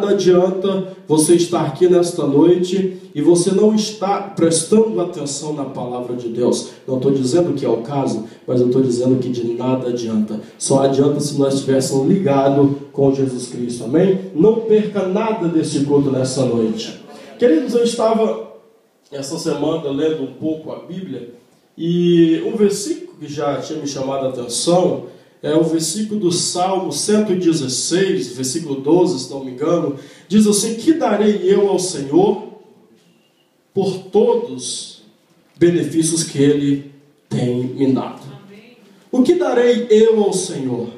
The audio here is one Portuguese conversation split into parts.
nada adianta você estar aqui nesta noite e você não estar prestando atenção na palavra de Deus. Não estou dizendo que é o caso, mas eu estou dizendo que de nada adianta. Só adianta se nós estivéssemos ligados com Jesus Cristo, amém? Não perca nada desse culto nessa noite. Queridos, eu estava essa semana lendo um pouco a Bíblia e um versículo que já tinha me chamado a atenção é o versículo do Salmo 116, versículo 12, se não me engano, diz assim: que darei eu ao Senhor por todos benefícios que Ele tem me dado? O que darei eu ao Senhor?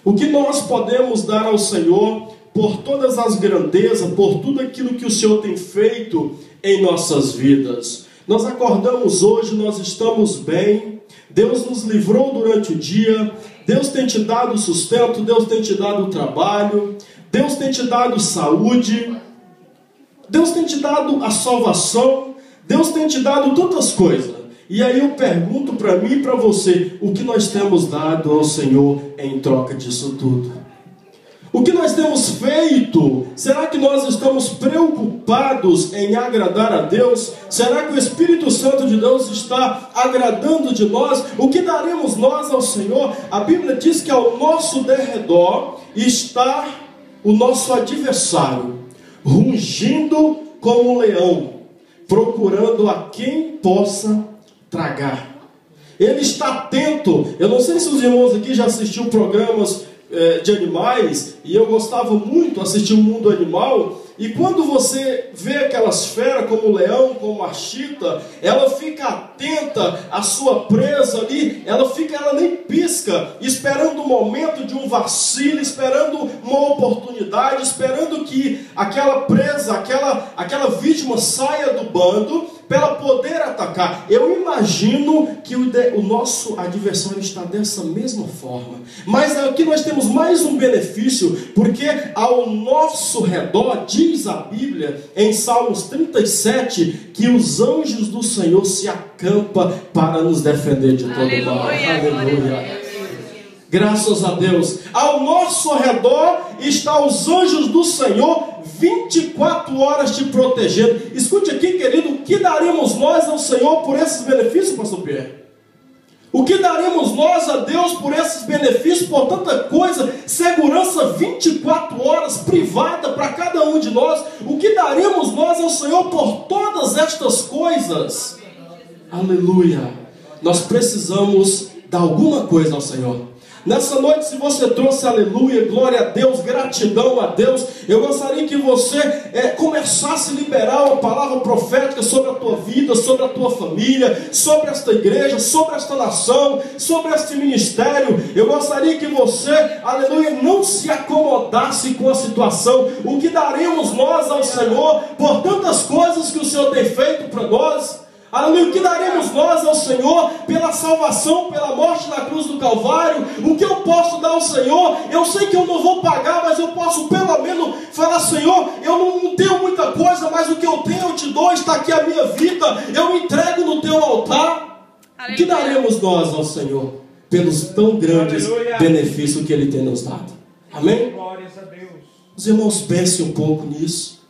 O que nós podemos dar ao Senhor por todas as grandezas, por tudo aquilo que o Senhor tem feito em nossas vidas? Nós acordamos hoje, nós estamos bem, Deus nos livrou durante o dia, Deus tem te dado sustento, Deus tem te dado trabalho, Deus tem te dado saúde, Deus tem te dado a salvação, Deus tem te dado tantas coisas. E aí eu pergunto para mim e para você, o que nós temos dado ao Senhor em troca disso tudo? O que nós temos feito? Será que nós estamos preocupados em agradar a Deus? Será que o Espírito Santo de Deus está agradando de nós? O que daremos nós ao Senhor? A Bíblia diz que ao nosso derredor está o nosso adversário, rugindo como um leão, procurando a quem possa tragar. Ele está atento. Eu não sei se os irmãos aqui já assistiram programas de animais, e eu gostava muito de assistir o Mundo Animal, e quando você vê aquelas feras como o leão, como a chita, ela fica atenta à sua presa ali, ela nem pisca, esperando o momento de um vacilo, esperando uma oportunidade, esperando que aquela presa, aquela vítima saia do bando, para ela poder atacar. Eu imagino que o nosso adversário está dessa mesma forma. Mas aqui nós temos mais um benefício, porque ao nosso redor, diz a Bíblia, em Salmos 37, que os anjos do Senhor se acampam para nos defender de todo mal. Aleluia. Graças a Deus. Ao nosso redor estão os anjos do Senhor 24 horas te protegendo. Escute aqui, querido, o que daremos nós ao Senhor por esses benefícios, pastor Pierre? O que daremos nós a Deus por esses benefícios, por tanta coisa, segurança 24 horas privada para cada um de nós? O que daremos nós ao Senhor por todas estas coisas? Aleluia. Nós precisamos dar alguma coisa ao Senhor. Nessa noite, se você trouxe aleluia, glória a Deus, gratidão a Deus, eu gostaria que você começasse a liberar uma palavra profética sobre a tua vida, sobre a tua família, sobre esta igreja, sobre esta nação, sobre este ministério. Eu gostaria que você, aleluia, não se acomodasse com a situação. O que daremos nós ao Senhor por tantas coisas que o Senhor tem feito para nós? Aleluia, o que daremos nós ao Senhor pela salvação, pela morte na cruz do Calvário? O que eu posso dar ao Senhor? Eu sei que eu não vou pagar, mas eu posso pelo menos falar: Senhor, eu não tenho muita coisa, mas o que eu tenho eu te dou, está aqui a minha vida, eu entrego no teu altar. Aleluia. O que daremos nós ao Senhor pelos tão grandes benefícios que Ele tem nos dado? Amém? Glórias a Deus. Os irmãos pensem um pouco nisso.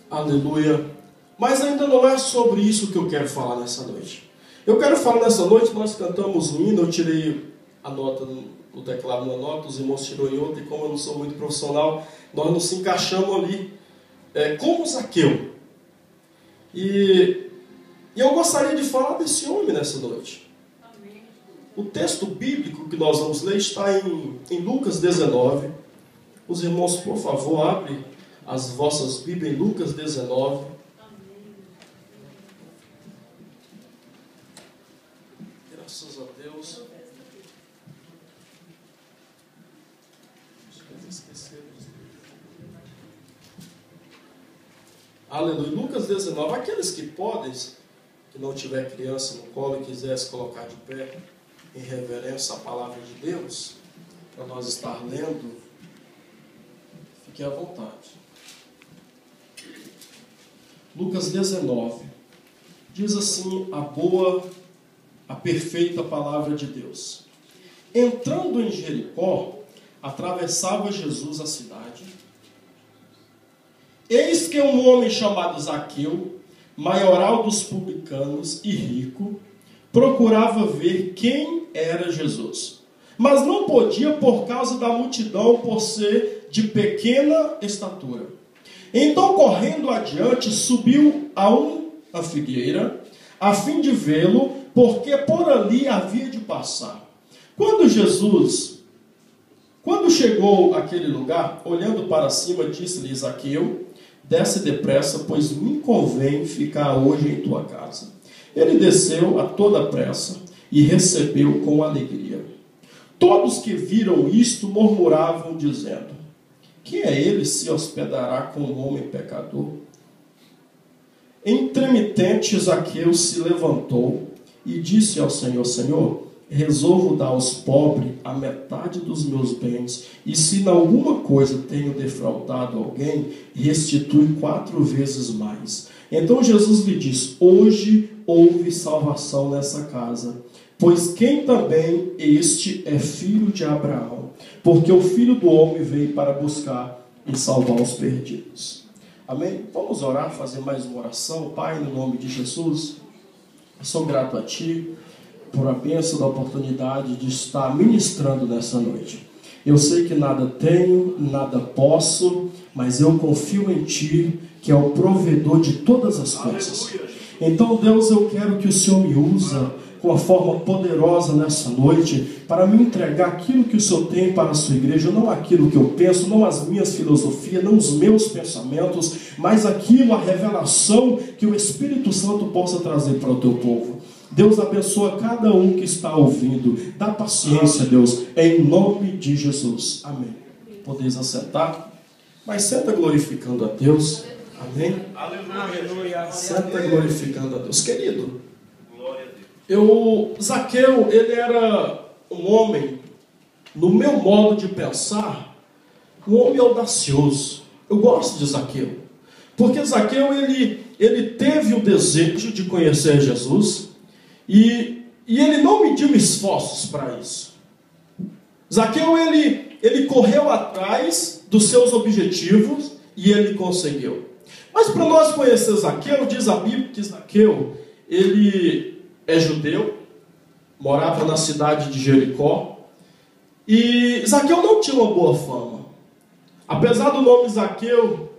Aleluia. Mas ainda não é sobre isso que eu quero falar nessa noite. Eu quero falar nessa noite, nós cantamos um hino, eu tirei a nota no teclado, uma nota, os irmãos tirou em outra, e como eu não sou muito profissional, nós nos encaixamos ali, como Zaqueu. E eu gostaria de falar desse homem nessa noite. Amém. O texto bíblico que nós vamos ler está em Lucas 19. Os irmãos, por favor, abrem as vossas Bíblias em Lucas 19. Graças a Deus. Aleluia. Lucas 19. Aqueles que podem, que não tiver criança no colo e quiser se colocar de pé em reverência à palavra de Deus, para nós estar lendo, fique à vontade. Lucas 19. Diz assim a perfeita palavra de Deus. Entrando em Jericó, atravessava Jesus a cidade, Eis que um homem chamado Zaqueu, maioral dos publicanos e rico, procurava ver quem era Jesus, mas não podia por causa da multidão, por ser de pequena estatura. Então, correndo adiante, subiu a uma figueira, a fim de vê-lo, porque por ali havia de passar. Quando chegou àquele lugar, olhando para cima, disse-lhe Zaqueu: desce depressa, pois me convém ficar hoje em tua casa. Ele desceu a toda pressa e recebeu com alegria. Todos que viram isto murmuravam, dizendo: quem é ele se hospedará com um homem pecador? Entremitente, Zaqueu se levantou e disse ao Senhor: Senhor, resolvo dar aos pobres a metade dos meus bens, e se em alguma coisa tenho defraudado alguém, restitui 4 vezes mais. Então Jesus lhe disse: hoje houve salvação nessa casa, pois quem também este é filho de Abraão, porque o Filho do Homem veio para buscar e salvar os perdidos. Amém? Vamos orar, fazer mais uma oração. Pai, no nome de Jesus, eu sou grato a Ti por a bênção da oportunidade de estar ministrando nessa noite. Eu sei que nada tenho, nada posso, mas eu confio em Ti, que é o provedor de todas as coisas. Então, Deus, eu quero que o Senhor me use com uma forma poderosa nessa noite, para me entregar aquilo que o Senhor tem para a sua igreja, não aquilo que eu penso, não as minhas filosofias, não os meus pensamentos, mas aquilo, a revelação que o Espírito Santo possa trazer para o teu povo. Deus abençoa cada um que está ouvindo. Dá paciência, Deus, em nome de Jesus. Amém. Podeis assentar, mas senta glorificando a Deus. Amém. Aleluia. Senta glorificando a Deus. Querido, Zaqueu, ele era um homem, no meu modo de pensar, um homem audacioso. Eu gosto de Zaqueu, porque Zaqueu, ele teve o desejo de conhecer Jesus, e ele não mediu esforços para isso. Zaqueu, ele correu atrás dos seus objetivos, e ele conseguiu. Mas para nós conhecer Zaqueu, diz a Bíblia que Zaqueu, ele é judeu, morava na cidade de Jericó, e Zaqueu não tinha uma boa fama. Apesar do nome Zaqueu,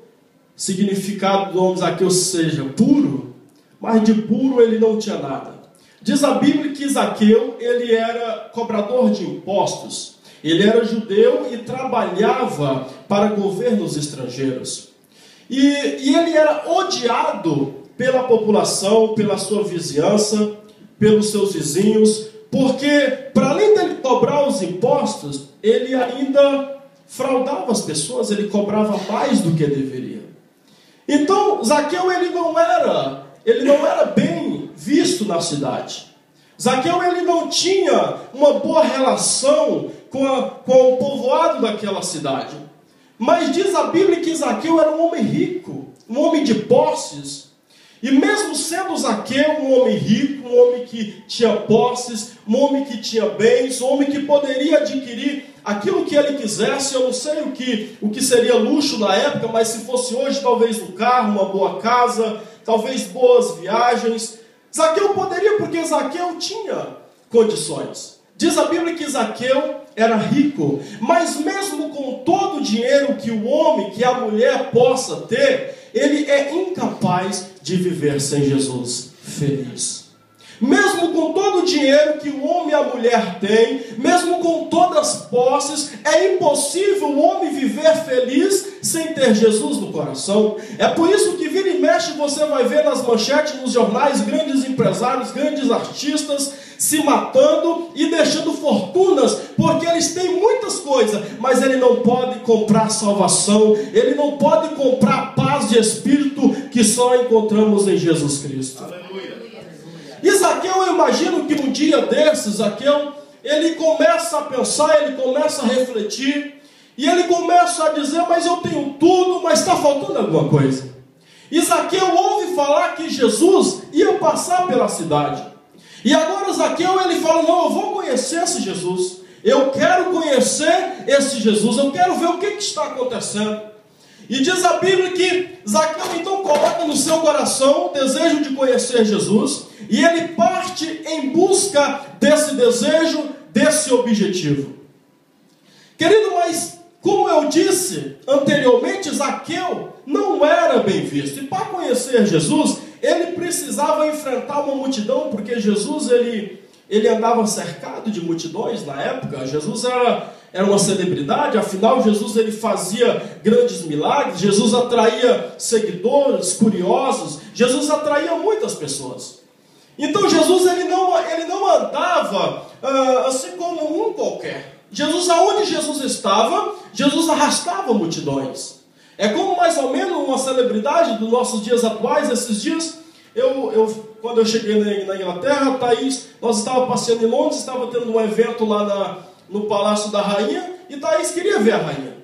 significado do nome Zaqueu seja puro, mas de puro ele não tinha nada. Diz a Bíblia que Zaqueu, ele era cobrador de impostos, ele era judeu e trabalhava para governos estrangeiros. E ele era odiado pela população, pela sua vizinhança, pelos seus vizinhos, porque para além dele cobrar os impostos, ele ainda fraudava as pessoas, ele cobrava mais do que deveria. Então, Zaqueu, ele não era bem visto na cidade. Zaqueu, ele não tinha uma boa relação com o povoado daquela cidade. Mas diz a Bíblia que Zaqueu era um homem rico, um homem de posses. E mesmo sendo Zaqueu um homem rico, um homem que tinha posses, um homem que tinha bens, um homem que poderia adquirir aquilo que ele quisesse, eu não sei o que seria luxo na época, mas se fosse hoje, talvez um carro, uma boa casa, talvez boas viagens. Zaqueu poderia, porque Zaqueu tinha condições. Diz a Bíblia que Zaqueu era rico, mas mesmo com todo o dinheiro que o homem, que a mulher possa ter, ele é incapaz de viver sem Jesus feliz. Mesmo com todo o dinheiro que o homem e a mulher têm, mesmo com todas as posses, é impossível o homem viver feliz sem ter Jesus no coração. É por isso que vira e mexe você vai ver nas manchetes, nos jornais, grandes empresários, grandes artistas se matando e deixando fortunas, porque eles têm muitas coisas, mas ele não pode comprar salvação, ele não pode comprar paz de espírito que só encontramos em Jesus Cristo. Aleluia. E Zaqueu, eu imagino que um dia desses, Zaqueu, ele começa a pensar, ele começa a refletir, e ele começa a dizer: mas eu tenho tudo, mas está faltando alguma coisa. E Zaqueu ouve falar que Jesus ia passar pela cidade. E agora Zaqueu, ele fala: não, eu vou conhecer esse Jesus. Eu quero conhecer esse Jesus. Eu quero ver o que está acontecendo. E diz a Bíblia que Zaqueu então coloca no seu coração o desejo de conhecer Jesus, e ele parte em busca desse desejo, desse objetivo. Querido, mas como eu disse anteriormente, Zaqueu não era bem visto. E para conhecer Jesus, ele precisava enfrentar uma multidão, porque Jesus ele andava cercado de multidões na época. Jesus era uma celebridade, afinal Jesus ele fazia grandes milagres, Jesus atraía seguidores, curiosos, Jesus atraía muitas pessoas. Então Jesus ele não andava assim como um qualquer. Jesus, aonde Jesus estava, Jesus arrastava multidões. É como mais ou menos uma celebridade dos nossos dias atuais. Esses dias, quando eu cheguei na Inglaterra, Thaís, nós estávamos passeando em Londres, estava tendo um evento lá no Palácio da Rainha, e Thaís queria ver a rainha.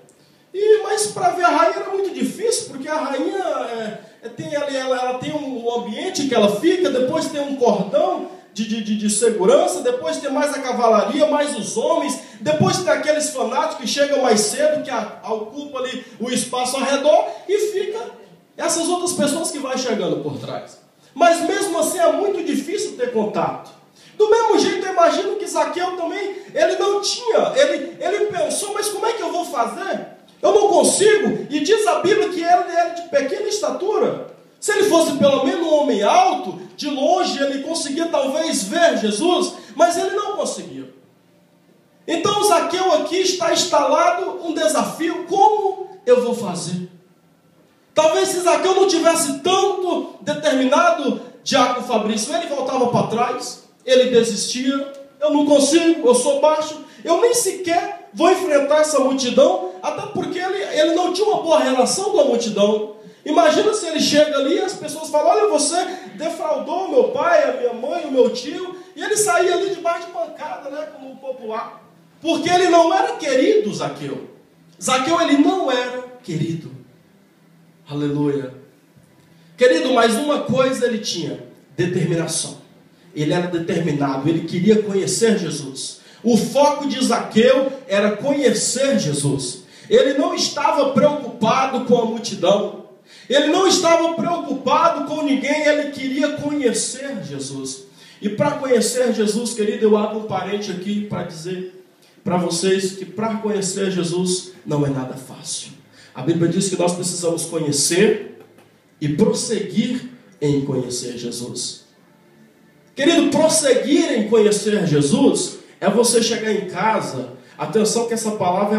Mas para ver a rainha era muito difícil, porque a rainha ela tem um ambiente que ela fica, depois tem um cordão de segurança, depois tem mais a cavalaria, mais os homens, depois tem aqueles fanáticos que chegam mais cedo, que ocupam ali o espaço ao redor, e fica essas outras pessoas que vão chegando por trás. Mas mesmo assim é muito difícil ter contato. Do mesmo jeito, eu imagino que Zaqueu também, ele não tinha, ele pensou, mas como é que eu vou fazer? Eu não consigo. E diz a Bíblia que ele era de pequena estatura. Se ele fosse pelo menos um homem alto, de longe ele conseguia talvez ver Jesus, mas ele não conseguia. Então Zaqueu aqui está instalado um desafio: como eu vou fazer? Talvez se Zaqueu não tivesse tanto determinado, Diácono Fabrício, ele voltava para trás, ele desistia. Eu não consigo, eu sou baixo, eu nem sequer vou enfrentar essa multidão, até porque ele não tinha uma boa relação com a multidão. Imagina se ele chega ali e as pessoas falam: olha, você defraudou meu pai, a minha mãe, o meu tio, e ele saía ali debaixo de pancada, né, como popular, porque ele não era querido, Zaqueu. Zaqueu, ele não era querido. Aleluia. Querido, mas uma coisa ele tinha: determinação. Ele era determinado, ele queria conhecer Jesus. O foco de Zaqueu era conhecer Jesus. Ele não estava preocupado com a multidão. Ele não estava preocupado com ninguém, ele queria conhecer Jesus. E para conhecer Jesus, querido, eu abro um parênteses aqui para dizer para vocês que para conhecer Jesus não é nada fácil. A Bíblia diz que nós precisamos conhecer e prosseguir em conhecer Jesus. Querido, prosseguir em conhecer Jesus é você chegar em casa. Atenção que essa palavra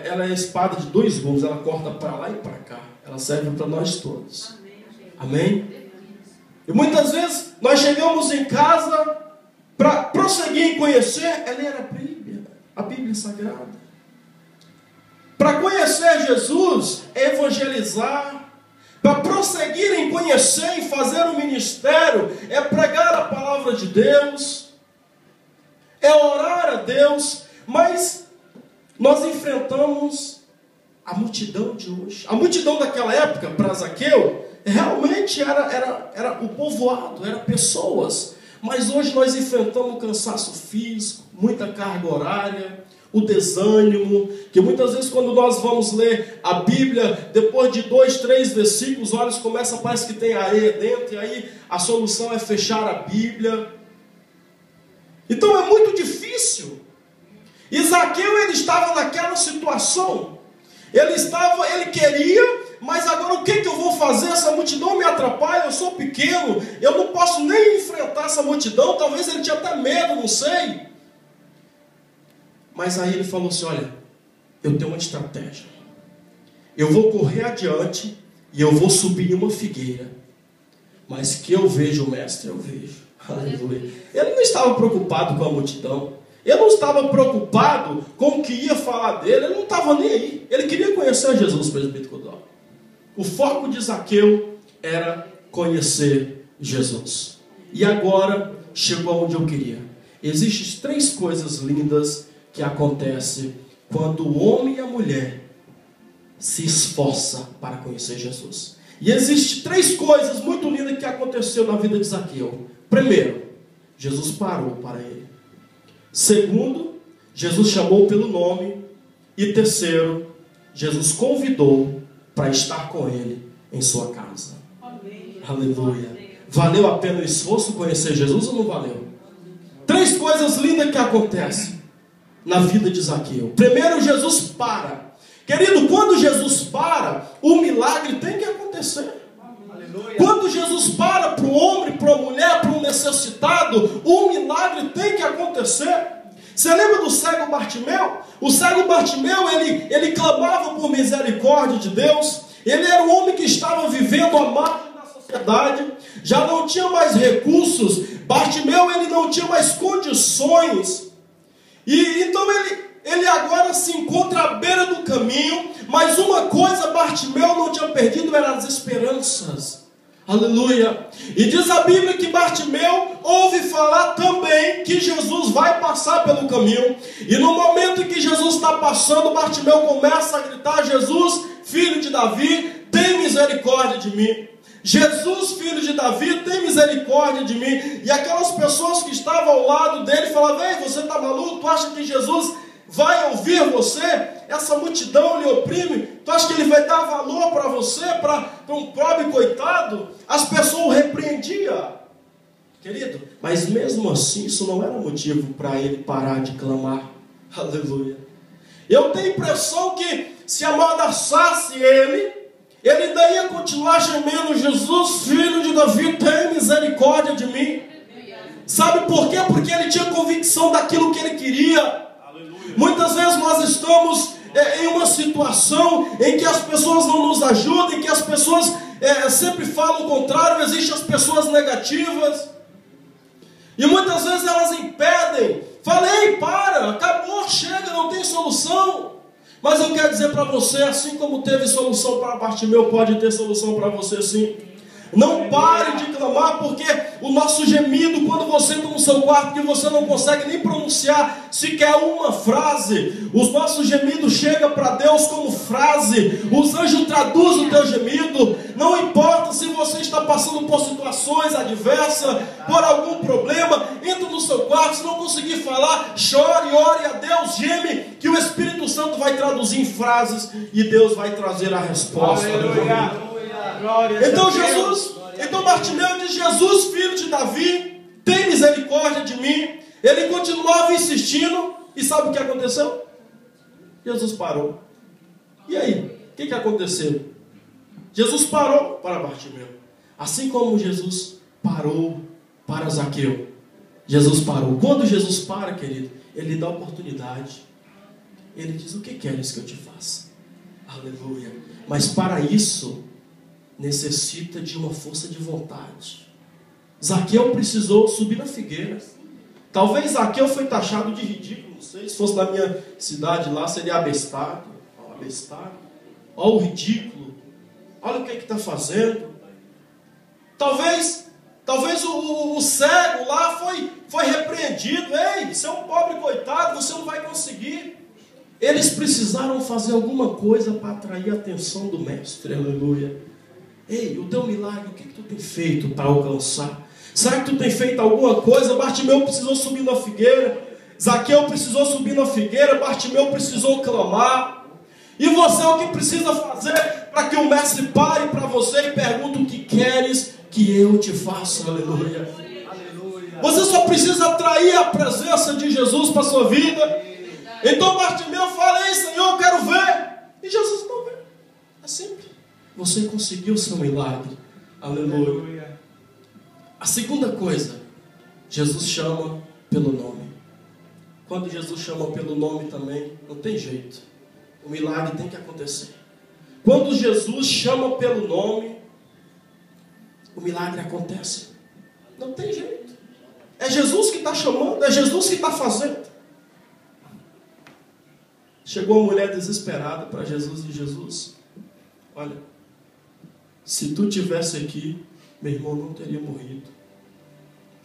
ela é a espada de dois gumes, ela corta para lá e para cá. Ela serve para nós todos. Amém? E muitas vezes nós chegamos em casa para prosseguir em conhecer, ler a Bíblia Sagrada. Para conhecer Jesus é evangelizar. Para prosseguir em conhecer e fazer o ministério é pregar a palavra de Deus, é orar a Deus. Mas nós enfrentamos a multidão de hoje. A multidão daquela época, para Zaqueu, realmente era o povoado, eram pessoas. Mas hoje nós enfrentamos o cansaço físico, muita carga horária, o desânimo, que muitas vezes quando nós vamos ler a Bíblia, depois de 2, 3 versículos, os olhos começam, parece que tem areia dentro, e aí a solução é fechar a Bíblia. Então é muito difícil. E Zaqueu, ele estava naquela situação. Ele queria, mas agora o que eu vou fazer? Essa multidão me atrapalha, eu sou pequeno, eu não posso nem enfrentar essa multidão. Talvez ele tinha até medo, não sei. Mas aí ele falou assim: olha, eu tenho uma estratégia. Eu vou correr adiante e eu vou subir em uma figueira. Mas que eu vejo o mestre, eu vejo. Aleluia. Ele não estava preocupado com a multidão. Ele não estava preocupado com o que ia falar dele. Ele não estava nem aí. Ele queria conhecer Jesus, presbítero Codó. O foco de Zaqueu era conhecer Jesus. E agora chegou onde eu queria. Existem 3 coisas lindas que acontecem quando o homem e a mulher se esforçam para conhecer Jesus. E existem 3 coisas muito lindas que aconteceu na vida de Zaqueu. Primeiro, Jesus parou para ele. Segundo, Jesus chamou pelo nome. E terceiro, Jesus convidou para estar com Ele em sua casa. Aleluia. Valeu a pena o esforço conhecer Jesus ou não valeu? 3 coisas lindas que acontecem na vida de Zaqueu. Primeiro, Jesus para. Querido, quando Jesus para, o milagre tem que acontecer. Aleluia. Quando Jesus para o homem, para a mulher, para o necessitado, o milagre tem que acontecer. Você lembra do cego Bartimeu? O cego Bartimeu, ele clamava por misericórdia de Deus. Ele era um homem que estava vivendo à margem da sociedade, já não tinha mais recursos. Bartimeu, ele não tinha mais condições. E então ele agora se encontra à beira do caminho. Mas uma coisa Bartimeu não tinha perdido, eram as esperanças. Aleluia. E diz a Bíblia que Bartimeu ouve falar também que Jesus vai passar pelo caminho. E no momento em que Jesus está passando, Bartimeu começa a gritar: Jesus, filho de Davi, tem misericórdia de mim. Jesus, filho de Davi, tem misericórdia de mim. E aquelas pessoas que estavam ao lado dele falavam: ei, você está maluco? Tu acha que Jesus vai ouvir você? Essa multidão lhe oprime. Tu acha que ele vai dar valor para você, para um pobre coitado? As pessoas o repreendiam, querido. Mas mesmo assim, isso não era motivo para ele parar de clamar. Aleluia. Eu tenho a impressão que se amordaçasse ele ainda ia continuar gemendo: Jesus, filho de Davi, tem misericórdia de mim. Sabe por quê? Porque ele tinha convicção daquilo que ele queria. Muitas vezes nós estamos em uma situação em que as pessoas não nos ajudam, em que as pessoas sempre falam o contrário, existem as pessoas negativas. E muitas vezes elas impedem. Falei, para, acabou, chega, não tem solução. Mas eu quero dizer para você, assim como teve solução para Bartimeu, pode ter solução para você sim. Não pare de clamar, porque o nosso gemido, quando você entra no seu quarto, que você não consegue nem pronunciar sequer uma frase, os nossos gemidos chegam para Deus como frase. Os anjos traduzem o teu gemido. Não importa se você está passando por situações adversas, por algum problema, entra no seu quarto, se não conseguir falar, chore, ore a Deus, geme, que o Espírito Santo vai traduzir em frases e Deus vai trazer a resposta. Aleluia. Então Bartimeu diz: Jesus, filho de Davi, tem misericórdia de mim. Ele continuava insistindo. E sabe o que aconteceu? Jesus parou. E aí? O que aconteceu? Jesus parou para Bartimeu. Assim como Jesus parou para Zaqueu. Jesus parou. Quando Jesus para, querido, Ele dá oportunidade. Ele diz: o que queres que eu te faça? Aleluia. Mas para isso necessita de uma força de vontade. Zaqueu precisou subir na figueira. Talvez Zaqueu foi taxado de ridículo. Não sei, se fosse na minha cidade lá, seria abestado. Abestado. Olha o ridículo. Olha o que está fazendo. Talvez o cego lá foi repreendido. Ei, você é um pobre coitado, você não vai conseguir. Eles precisaram fazer alguma coisa para atrair a atenção do mestre. Aleluia. Ei, o teu milagre, o que tu tem feito para alcançar? Será que tu tem feito alguma coisa? Bartimeu precisou subir na figueira. Zaqueu precisou subir na figueira. Bartimeu precisou clamar. E você, o que precisa fazer para que o mestre pare para você e pergunte: o que queres que eu te faça? Aleluia. Você só precisa atrair a presença de Jesus para a sua vida. Então Bartimeu fala: ei, Senhor, eu quero ver. E Jesus não vê. É simples. Você conseguiu o seu milagre. Aleluia. A segunda coisa, Jesus chama pelo nome. Quando Jesus chama pelo nome também, não tem jeito. O milagre tem que acontecer. Quando Jesus chama pelo nome, o milagre acontece. Não tem jeito. É Jesus que está chamando, é Jesus que está fazendo. Chegou uma mulher desesperada para Jesus e Jesus: olha, se tu tivesse aqui, meu irmão não teria morrido.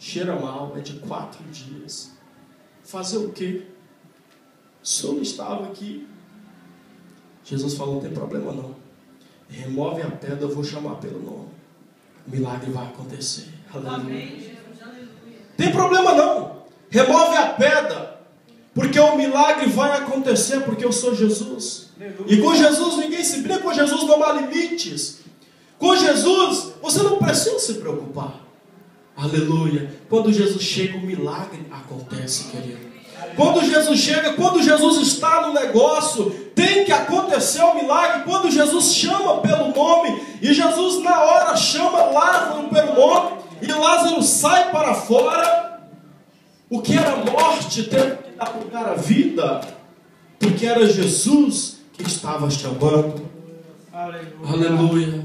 Cheira mal, é de 4 dias. Fazer o quê? O senhor não estava aqui. Jesus falou: não tem problema não. Remove a pedra, eu vou chamar pelo nome. O milagre vai acontecer. Aleluia. Tem problema não. Remove a pedra. Porque o milagre vai acontecer, porque eu sou Jesus. E com Jesus ninguém se brinca, com Jesus não há limites. Com Jesus você não precisa se preocupar. Aleluia. Quando Jesus chega, o milagre acontece, querido. Quando Jesus chega, quando Jesus está no negócio, tem que acontecer o milagre. Quando Jesus chama pelo nome, e Jesus na hora chama Lázaro pelo nome, e Lázaro sai para fora, o que era morte teve que dar lugar à vida, porque era Jesus que estava chamando. Aleluia. Aleluia.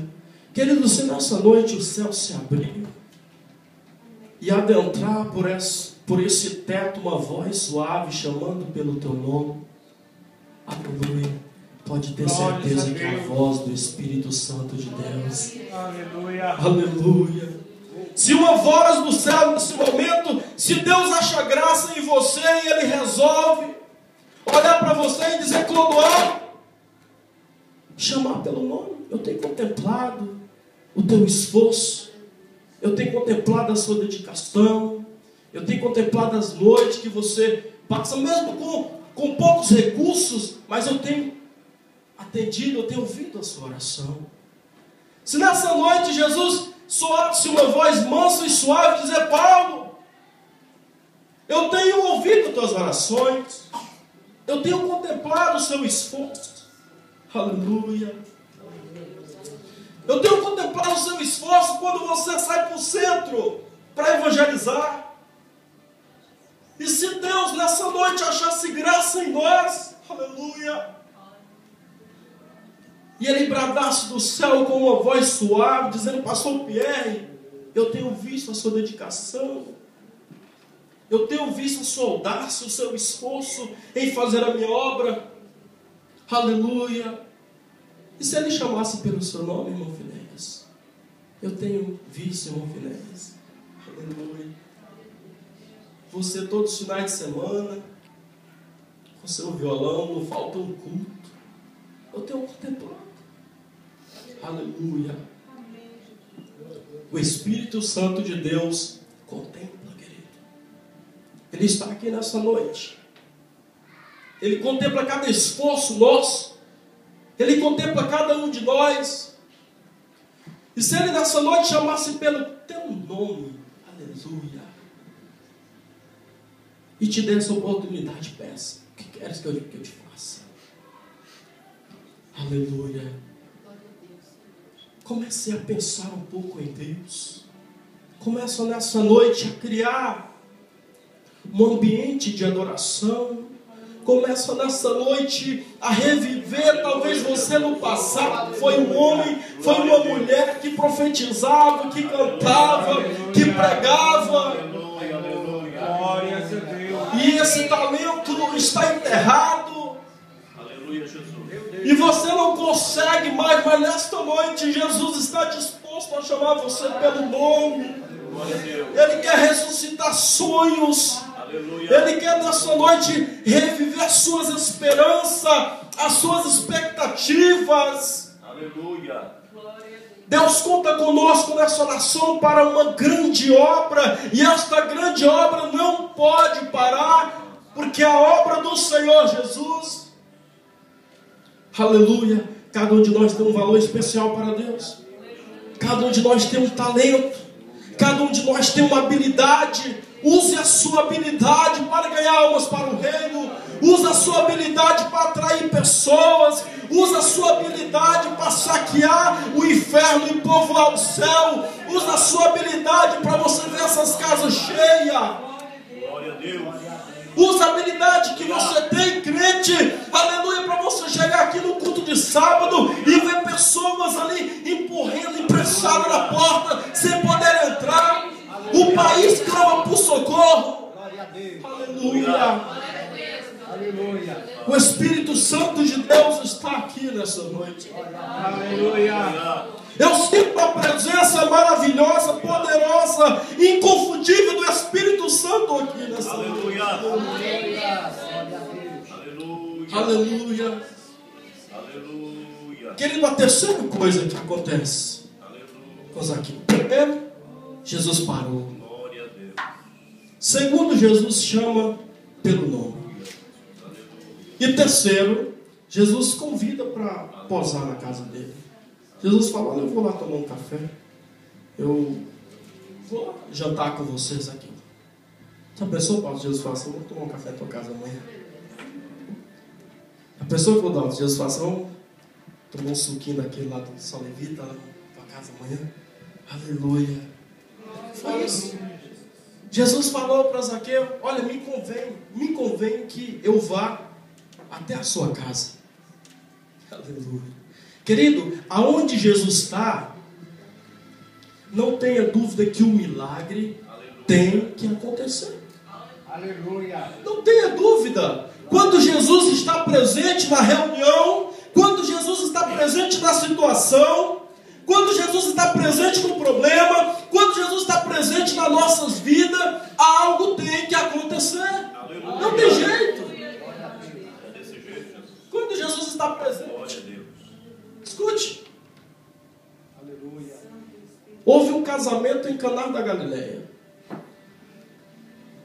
Querido, se nessa noite o céu se abrir e adentrar por esse teto uma voz suave chamando pelo teu nome, aleluia, pode ter certeza que é a voz do Espírito Santo de Deus. Aleluia. Aleluia. Se uma voz do céu nesse momento, se Deus acha graça em você e Ele resolve olhar para você e dizer: Clodoaldo, chamar pelo nome, eu tenho contemplado o teu esforço, eu tenho contemplado a sua dedicação, eu tenho contemplado as noites que você passa, mesmo com poucos recursos, mas eu tenho atendido, eu tenho ouvido a sua oração. Se nessa noite Jesus soasse uma voz mansa e suave, dizer: Paulo, eu tenho ouvido tuas orações, eu tenho contemplado o seu esforço, aleluia. Eu tenho contemplado o seu esforço quando você sai para o centro para evangelizar. E se Deus nessa noite achasse graça em nós, aleluia, e Ele bradasse do céu com uma voz suave, dizendo: Pastor Pierre, eu tenho visto a sua dedicação, eu tenho visto a sua audácia, o seu esforço em fazer a minha obra, aleluia. E se Ele chamasse pelo seu nome, irmão Finéias? Eu tenho visto, irmão Finéias, aleluia, você todos os finais de semana, com seu violão, não falta um culto, eu tenho contemplado, aleluia. O Espírito Santo de Deus contempla, querido. Ele está aqui nessa noite. Ele contempla cada esforço nosso. Ele contempla cada um de nós. E se Ele nessa noite chamasse pelo teu nome, aleluia, e te desse essa oportunidade, peça: o que queres que eu te faça? Aleluia. Comece a pensar um pouco em Deus. Comece nessa noite a criar um ambiente de adoração. Começa nessa noite a reviver. Talvez você no passado foi um homem, foi uma mulher que profetizava, que cantava, que pregava. E esse talento está enterrado. E você não consegue mais, mas nesta noite Jesus está disposto a chamar você pelo nome. Ele quer ressuscitar sonhos. Ele quer nessa noite reviver as suas esperanças, as suas expectativas. Aleluia. Deus conta conosco nessa nação para uma grande obra, e esta grande obra não pode parar, porque é a obra do Senhor Jesus. Aleluia. Cada um de nós tem um valor especial para Deus. Cada um de nós tem um talento. Cada um de nós tem uma habilidade. Use a sua habilidade para ganhar almas para o reino. Use a sua habilidade para atrair pessoas. Use a sua habilidade para saquear o inferno e povoar o céu. Use a sua habilidade para você ver essas casas cheias. Glória a Deus. Use a habilidade que você tem, crente, aleluia, para você chegar aqui no culto de sábado e ver pessoas ali empurrando, empressadas na porta, sem poder entrar. O país clama por socorro. Aleluia. O Espírito Santo de Deus está aqui nessa noite. Aleluia. Eu sinto a presença maravilhosa, poderosa, inconfundível do Espírito Santo aqui nessa noite. Aleluia. Aleluia. Aleluia. Querido, a terceira coisa que acontece com Zaqueu. Primeiro, Jesus parou. Segundo, Jesus chama pelo nome. E terceiro, Jesus convida para posar na casa dele. Jesus fala, olha, eu vou lá tomar um café. Eu vou lá jantar com vocês aqui. A pessoa pode, Jesus fala assim, vou tomar um café na tua casa amanhã. A pessoa que eu Jesus fala assim, vamos tomar um suquinho daquele lá do São Levita, lá na tua casa amanhã. Aleluia. Foi isso. Jesus falou para Zaqueu, olha, me convém que eu vá até a sua casa. Aleluia. Querido, aonde Jesus está, não tenha dúvida que o milagre tem que acontecer. Aleluia. Não tenha dúvida. Quando Jesus está presente na reunião, quando Jesus está presente na situação, quando Jesus está presente no problema, quando Jesus está presente nas nossas vidas, algo tem que acontecer. Aleluia. Não tem jeito. Quando Jesus está presente, escute. Aleluia. Houve um casamento em Caná da Galileia.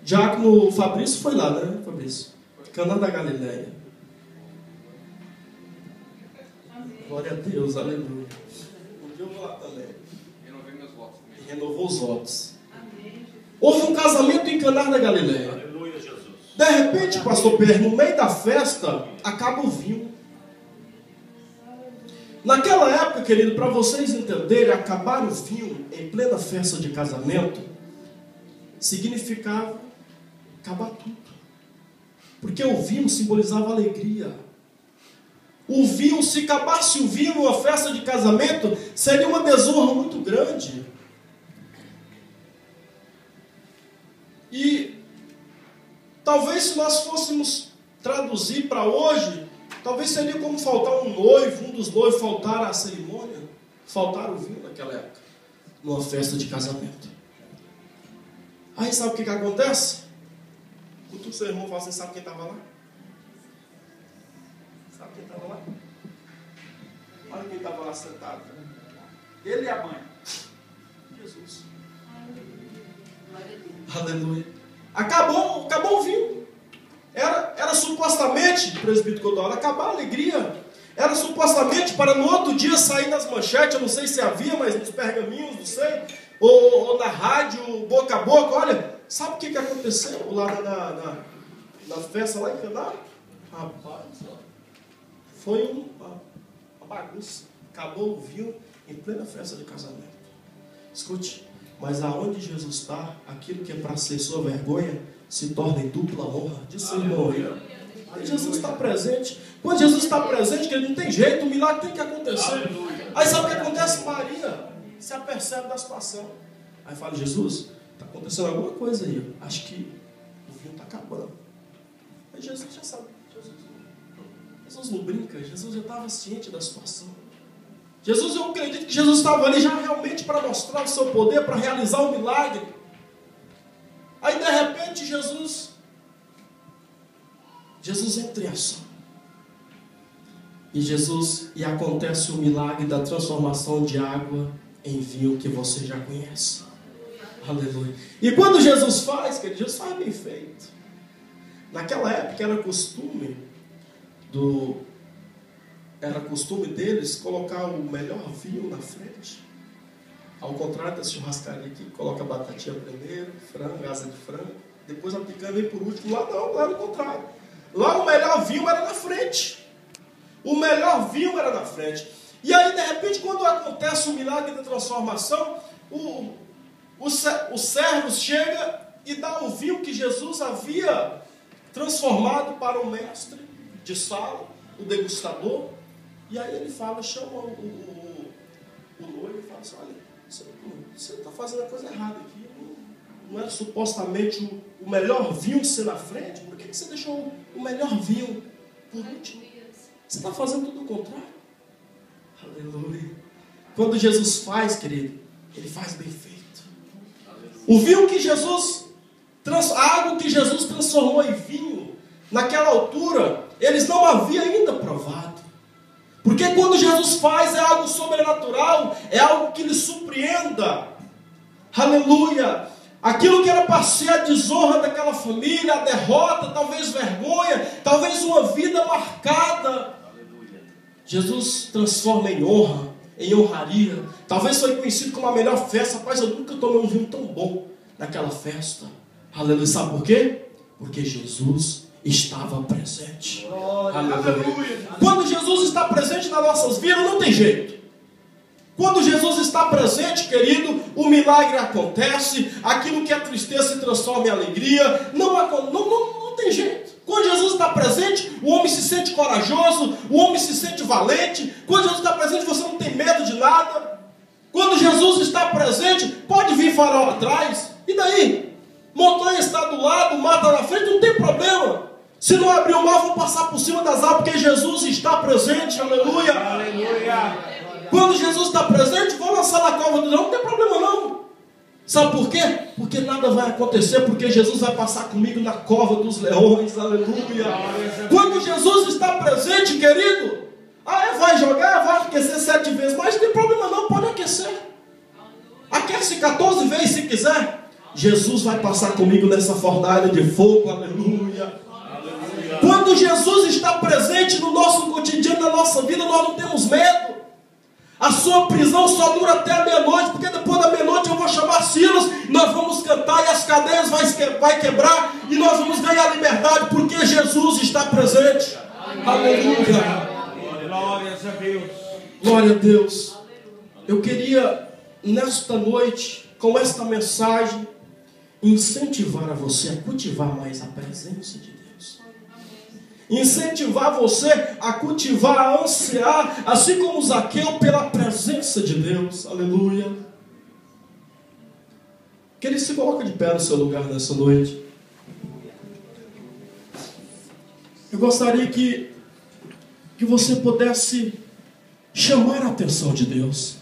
Diácono Fabrício foi lá, né, Fabrício? Caná da Galileia. Glória a Deus, aleluia. Um dia eu vou lá também. Renovei meus votos. Renovou os votos. Houve um casamento em Caná da Galileia. Aleluia, Jesus. De repente, pastor Pierre, no meio da festa, acaba o vinho. Naquela época, querido, para vocês entenderem, acabar o vinho em plena festa de casamento significava acabar tudo. Porque o vinho simbolizava alegria. O vinho, se acabasse o vinho numa festa de casamento, seria uma desonra muito grande. E talvez se nós fôssemos traduzir para hoje, talvez seria como faltar um noivo, um dos noivos faltar à cerimônia, faltar o vinho naquela época, numa festa de casamento. Aí sabe o que acontece? Quando o seu irmão fala assim, sabe quem estava lá? Sabe quem estava lá? Olha quem estava lá sentado. Ele e a mãe. Jesus. Aleluia. Acabou o vinho. Era supostamente, presbítero Codoro, acabar a alegria. Era supostamente para no outro dia sair nas manchetes, eu não sei se havia, mas nos pergaminhos, não sei, ou na rádio, boca a boca. Olha, sabe o que aconteceu lá na festa lá em Caná? Rapaz, foi uma bagunça. Acabou o vinho em plena festa de casamento. Escute, mas aonde Jesus está, aquilo que é para ser sua vergonha se torna em dupla honra. Diz seu irmão aí. Aí Jesus está presente. Quando Jesus está presente, que ele não tem jeito, o milagre tem que acontecer. Aí sabe o que acontece? Maria se apercebe da situação. Aí fala, Jesus, está acontecendo alguma coisa aí. Acho que o vinho está acabando. Aí Jesus já sabe. Jesus não brinca. Jesus já estava ciente da situação. Jesus, eu acredito que Jesus estava ali já realmente para mostrar o seu poder, para realizar o milagre. Aí de repente Jesus entra em ação. E acontece o milagre da transformação de água em vinho que você já conhece. Aleluia. E quando Jesus faz, querido, Jesus faz bem feito. Naquela época era costume deles colocar o melhor vinho na frente. Ao contrário da churrascaria aqui, coloca a batatinha primeiro, frango, asa de frango, depois a picanha vem por último. Lá não, lá era o contrário. Lá o melhor vinho era na frente. O melhor vinho era na frente. E aí, de repente, quando acontece o milagre da transformação, os servos chegam e dá o vinho que Jesus havia transformado para o mestre de sala, o degustador. E aí ele fala, chama o noivo e fala assim, olha, você está fazendo a coisa errada aqui. Não era supostamente o melhor vinho ser na frente? Por que você deixou o melhor vinho por último? Você está fazendo tudo o contrário. Aleluia. Quando Jesus faz, querido, ele faz bem feito. O vinho que Jesus, a água que Jesus transformou em vinho, naquela altura, eles não haviam ainda provado. Porque quando Jesus faz é algo sobrenatural, é algo que lhe surpreenda. Aleluia. aquilo que era para ser a desonra daquela família, a derrota, talvez vergonha, talvez uma vida marcada, Jesus transforma em honra, em honraria. Talvez foi conhecido como a melhor festa. Rapaz, eu nunca tomei um vinho tão bom naquela festa. Aleluia. Sabe por quê? Porque Jesus estava presente. Aleluia. Quando Jesus está presente nas nossas vidas, não tem jeito. Quando Jesus está presente, querido, o milagre acontece. Aquilo que é tristeza se transforma em alegria. Não tem jeito. Quando Jesus está presente, o homem se sente corajoso, o homem se sente valente. Quando Jesus está presente, você não tem medo de nada. Quando Jesus está presente, pode vir farol atrás. E daí? Montanha está do lado, mar está na frente, não tem problema. Se não abrir o mar, vou passar por cima das águas, porque Jesus está presente. Aleluia. Aleluia. Quando Jesus está presente, vou lançar na cova do leão, não tem problema não. Sabe por quê? Porque nada vai acontecer, porque Jesus vai passar comigo na cova dos leões. Aleluia. Quando Jesus está presente, querido, vai jogar, vai aquecer 7 vezes, mas não tem problema não, pode aquecer. Aquece 14 vezes se quiser. Jesus vai passar comigo nessa fornalha de fogo. Aleluia. Quando Jesus está presente no nosso cotidiano, na nossa vida, nós não temos medo. A sua prisão só dura até a meia-noite, porque depois da meia-noite eu vou chamar Silas, nós vamos cantar e as cadeias vai quebrar e nós vamos ganhar liberdade, porque Jesus está presente. Aleluia. Glórias a Deus. Glória a Deus. Eu queria nesta noite, com esta mensagem, incentivar a você a cultivar mais a presença de Deus. Incentivar você a cultivar, a ansiar, assim como Zaqueu, pela presença de Deus. Aleluia. Que ele se coloque de pé no seu lugar nessa noite. Eu gostaria que você pudesse chamar a atenção de Deus.